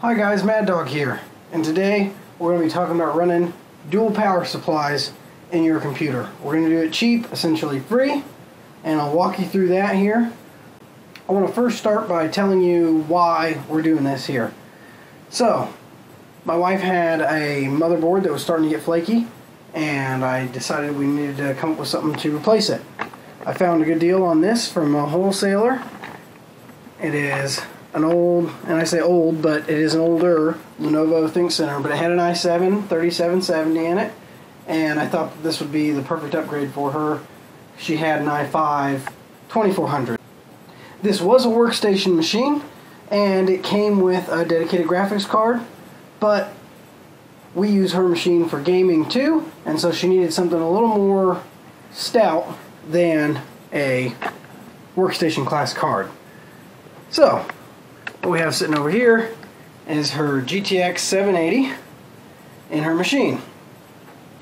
Hi guys, Mad Dog here, and today we're going to be talking about running dual power supplies in your computer. We're going to do it cheap, essentially free, and I'll walk you through that here. I want to first start by telling you why we're doing this here. So, my wife had a motherboard that was starting to get flaky, and I decided we needed to come up with something to replace it. I found a good deal on this from a wholesaler. It is an old, and I say old, but it is an older Lenovo ThinkCenter, but it had an i7 3770 in it, and I thought that this would be the perfect upgrade for her. She had an i5 2400. This was a workstation machine, and it came with a dedicated graphics card, but we use her machine for gaming too, and so she needed something a little more stout than a workstation class card. So, what we have sitting over here is her GTX 780 in her machine.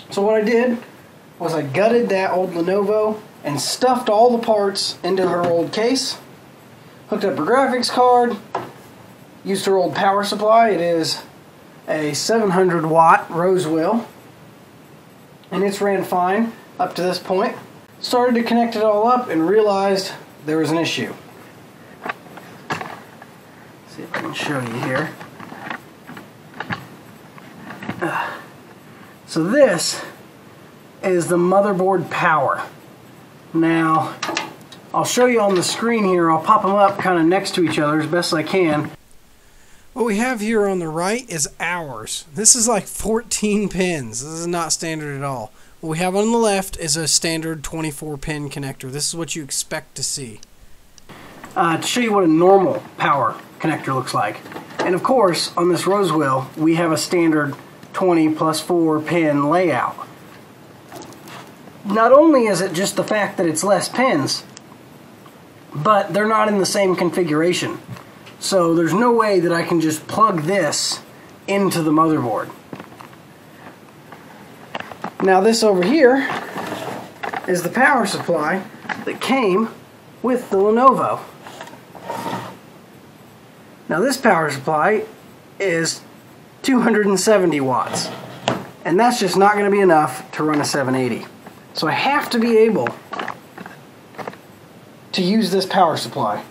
So what I did was I gutted that old Lenovo and stuffed all the parts into her old case, hooked up her graphics card, used her old power supply. It is a 700 watt Rosewell, and it's ran fine up to this point. Started to connect it all up and realized there was an issue. See if I can show you here. So this is the motherboard power. Now, I'll show you on the screen here. I'll pop them up kind of next to each other as best I can. What we have here on the right is hours. This is like 14 pins. This is not standard at all. What we have on the left is a standard 24 pin connector. This is what you expect to see. To show you what a normal power connector looks like. And of course, on this Rosewell, we have a standard 20 plus 4 pin layout. Not only is it just the fact that it's less pins, but they're not in the same configuration. So there's no way that I can just plug this into the motherboard. Now this over here is the power supply that came with the Lenovo. Now this power supply is 270 watts, and that's just not going to be enough to run a 780. So I have to be able to use this power supply.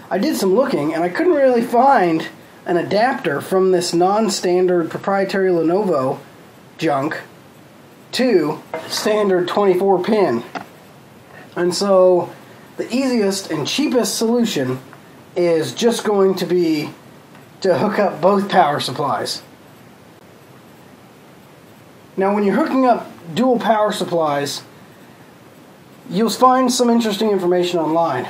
I did some looking and I couldn't really find an adapter from this non-standard proprietary Lenovo junk to standard 24 pin. And so the easiest and cheapest solution is just going to be to hook up both power supplies. Now when you're hooking up dual power supplies, you'll find some interesting information online.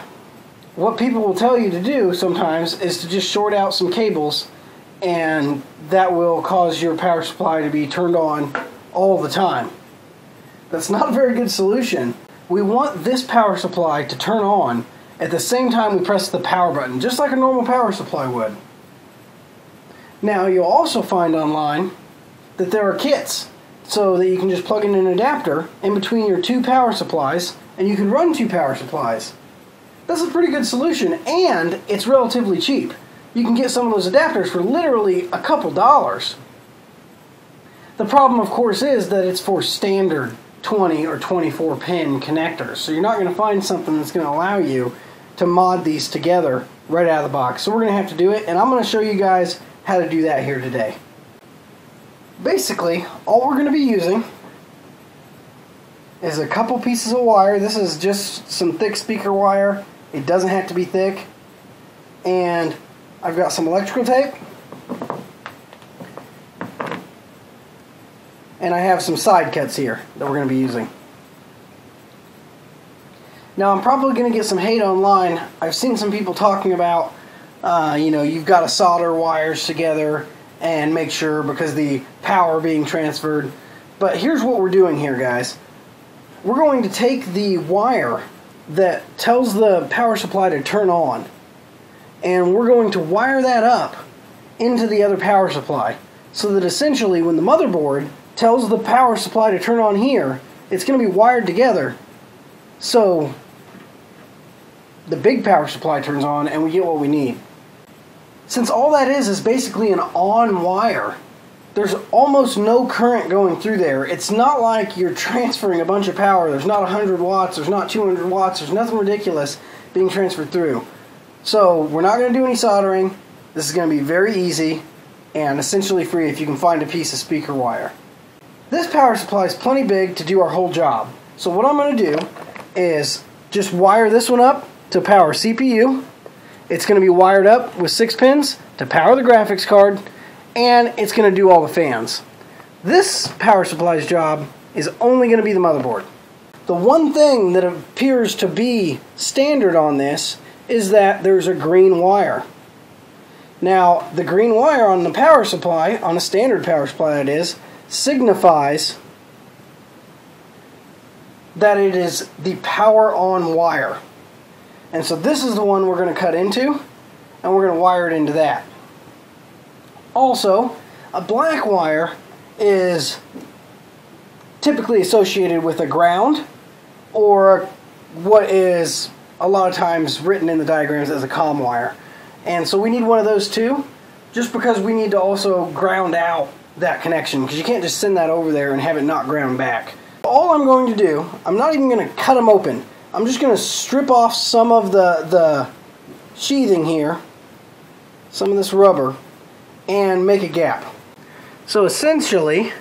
What people will tell you to do sometimes is to just short out some cables, and that will cause your power supply to be turned on all the time. That's not a very good solution. We want this power supply to turn on at the same time we press the power button, just like a normal power supply would. Now you'll also find online that there are kits so that you can just plug in an adapter in between your two power supplies and you can run two power supplies. That's a pretty good solution, and it's relatively cheap. You can get some of those adapters for literally a couple dollars. The problem, of course, is that it's for standard 20 or 24 pin connectors, so you're not going to find something that's going to allow you to mod these together right out of the box. So we're going to have to do it, and I'm going to show you guys how to do that here today. Basically, all we're going to be using is a couple pieces of wire. This is just some thick speaker wire. It doesn't have to be thick. And I've got some electrical tape. And I have some side cuts here that we're going to be using. Now I'm probably going to get some hate online. I've seen some people talking about, you've got to solder wires together and make sure because the power being transferred. But here's what we're doing here, guys. We're going to take the wire that tells the power supply to turn on, and we're going to wire that up into the other power supply so that essentially when the motherboard tells the power supply to turn on here, it's going to be wired together so the big power supply turns on and we get what we need. since all that is basically an on wire, there's almost no current going through there. It's not like you're transferring a bunch of power. There's not 100 watts, there's not 200 watts, there's nothing ridiculous being transferred through. So we're not going to do any soldering. This is going to be very easy and essentially free if you can find a piece of speaker wire. This power supply is plenty big to do our whole job. So what I'm going to do is just wire this one up to power CPU. It's going to be wired up with 6 pins to power the graphics card, and it's going to do all the fans. This power supply's job is only going to be the motherboard. The one thing that appears to be standard on this is that there's a green wire. Now, the green wire on the power supply, on a standard power supply that is, signifies that it is the power on wire. And so this is the one we're going to cut into, and we're going to wire it into that. Also, a black wire is typically associated with a ground, or what is a lot of times written in the diagrams as a COM wire. And so we need one of those too, just because we need to also ground out that connection, because you can't just send that over there and have it not ground back. All I'm going to do, I'm not even going to cut them open. I'm just going to strip off some of the sheathing here, some of this rubber, and make a gap. So essentially,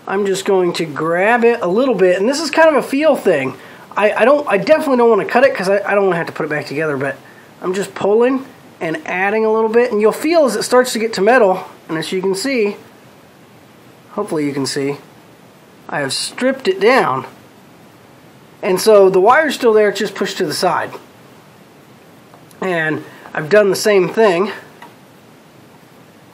I'm just going to grab it a little bit, and this is kind of a feel thing. I definitely don't want to cut it because I don't want to have to put it back together, but I'm just pulling and adding a little bit, and you'll feel as it starts to get to metal, and as you can see, hopefully you can see, I have stripped it down. And so the wire's still there, it's just pushed to the side. And I've done the same thing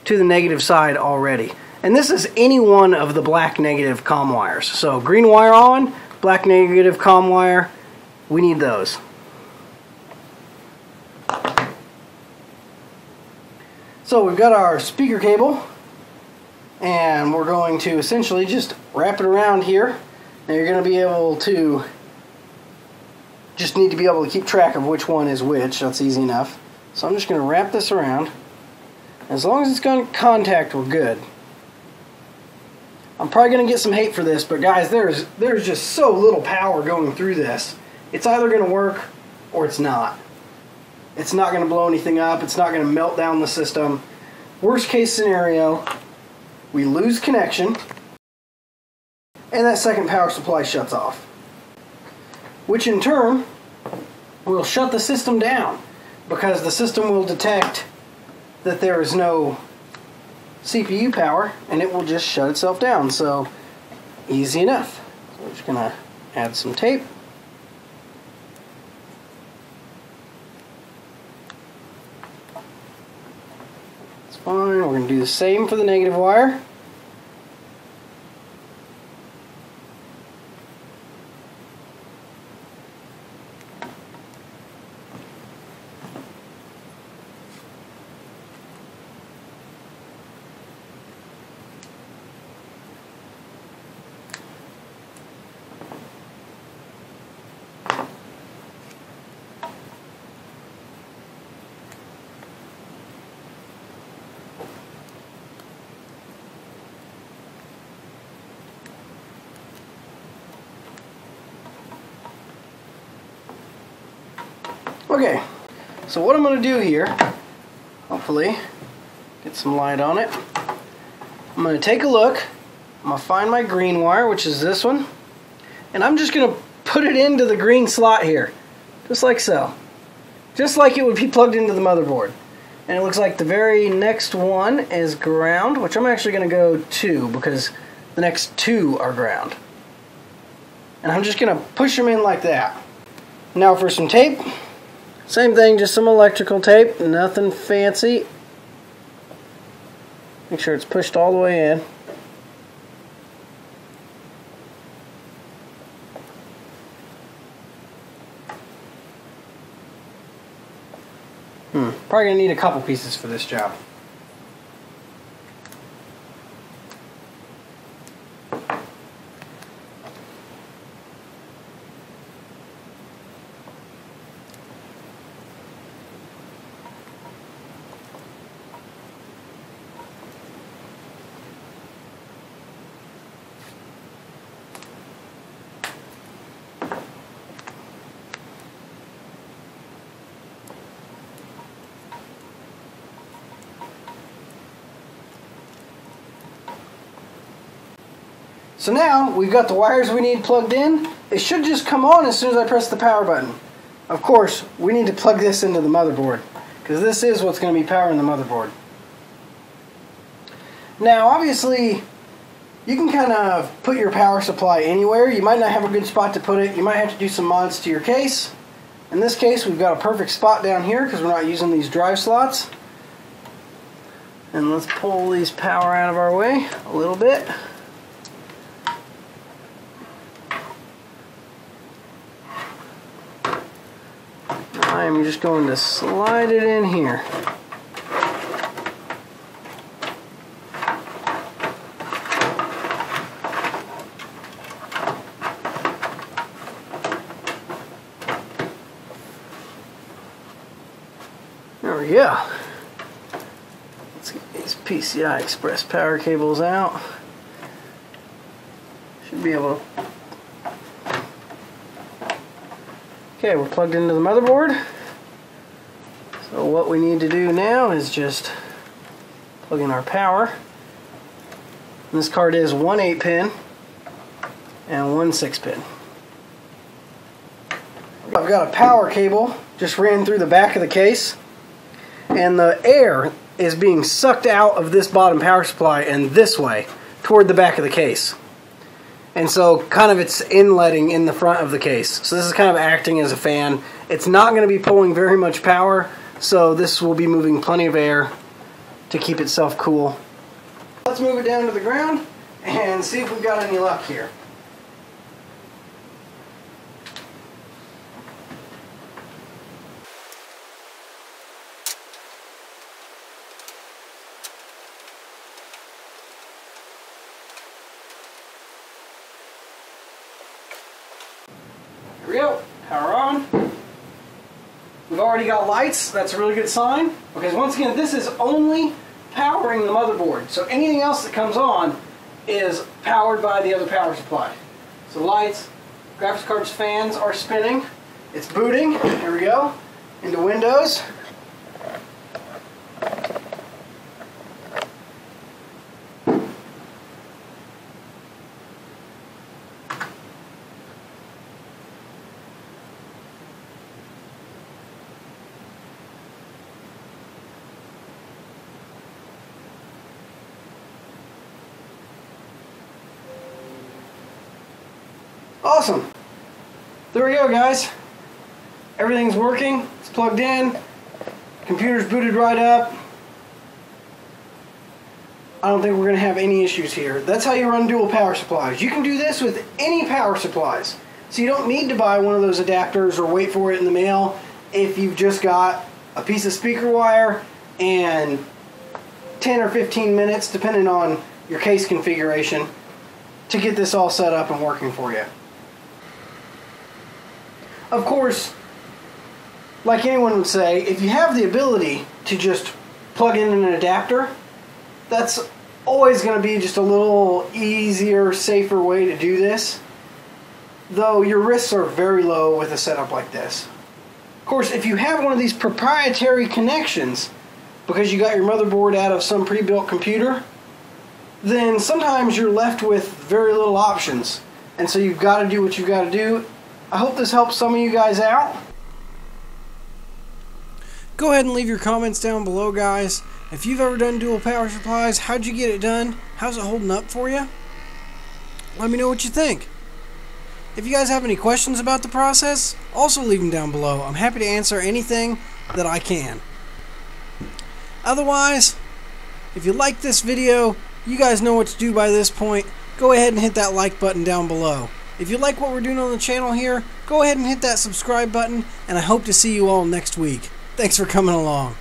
to the negative side already. And this is any one of the black negative COM wires. So green wire on, black negative COM wire, we need those. So we've got our speaker cable, and we're going to essentially just wrap it around here. Now you're going to be able to, just need to be able to keep track of which one is which. That's easy enough. So I'm just going to wrap this around. As long as it's got contact, we're good. I'm probably going to get some hate for this, but guys, there's just so little power going through this. It's either going to work or it's not. It's not going to blow anything up. It's not going to melt down the system. Worst case scenario, we lose connection, and that second power supply shuts off, which in turn will shut the system down, because the system will detect that there is no CPU power, and it will just shut itself down. So easy enough. So we're just going to add some tape. It's fine. We're going to do the same for the negative wire. Okay, so what I'm going to do here, hopefully get some light on it, I'm going to take a look, I'm going to find my green wire, which is this one, and I'm just going to put it into the green slot here, just like so, just like it would be plugged into the motherboard. And it looks like the very next one is ground, which I'm actually going to go to, because the next two are ground. And I'm just going to push them in like that. Now for some tape. Same thing, just some electrical tape, nothing fancy. Make sure it's pushed all the way in. Probably going to need a couple pieces for this job. So now we've got the wires we need plugged in. It should just come on as soon as I press the power button. Of course, we need to plug this into the motherboard, because this is what's going to be powering the motherboard. Now obviously you can kind of put your power supply anywhere. You might not have a good spot to put it. You might have to do some mods to your case. In this case, we've got a perfect spot down here because we're not using these drive slots. And let's pull these power out of our way a little bit. I'm just going to slide it in here. There we go. Let's get these PCI Express power cables out. Should be able to. Okay, we're plugged into the motherboard. So what we need to do now is just plug in our power. And this card is one 8-pin and one 6-pin. I've got a power cable just ran through the back of the case, and the air is being sucked out of this bottom power supply and this way toward the back of the case. And so kind of it's inletting in the front of the case. So this is kind of acting as a fan. It's not going to be pulling very much power, so this will be moving plenty of air to keep itself cool. Let's move it down to the ground and see if we've got any luck here. Here we go, power on. We've already got lights, that's a really good sign. Because once again, this is only powering the motherboard. So anything else that comes on is powered by the other power supply. So lights, graphics cards, fans are spinning. It's booting, here we go, into Windows. Awesome. There we go, guys. Everything's working. It's plugged in. Computer's booted right up. I don't think we're going to have any issues here. That's how you run dual power supplies. You can do this with any power supplies. So you don't need to buy one of those adapters or wait for it in the mail if you've just got a piece of speaker wire and 10 or 15 minutes, depending on your case configuration, to get this all set up and working for you. Of course, like anyone would say, if you have the ability to just plug in an adapter, that's always going to be just a little easier, safer way to do this. Though your risks are very low with a setup like this. Of course, if you have one of these proprietary connections, because you got your motherboard out of some pre-built computer, then sometimes you're left with very little options. And so you've got to do what you've got to do. I hope this helps some of you guys out. Go ahead and leave your comments down below, guys. If you've ever done dual power supplies, how'd you get it done? How's it holding up for you? Let me know what you think. If you guys have any questions about the process, also leave them down below. I'm happy to answer anything that I can. Otherwise, if you like this video, you guys know what to do by this point. Go ahead and hit that like button down below. If you like what we're doing on the channel here, go ahead and hit that subscribe button, and I hope to see you all next week. Thanks for coming along.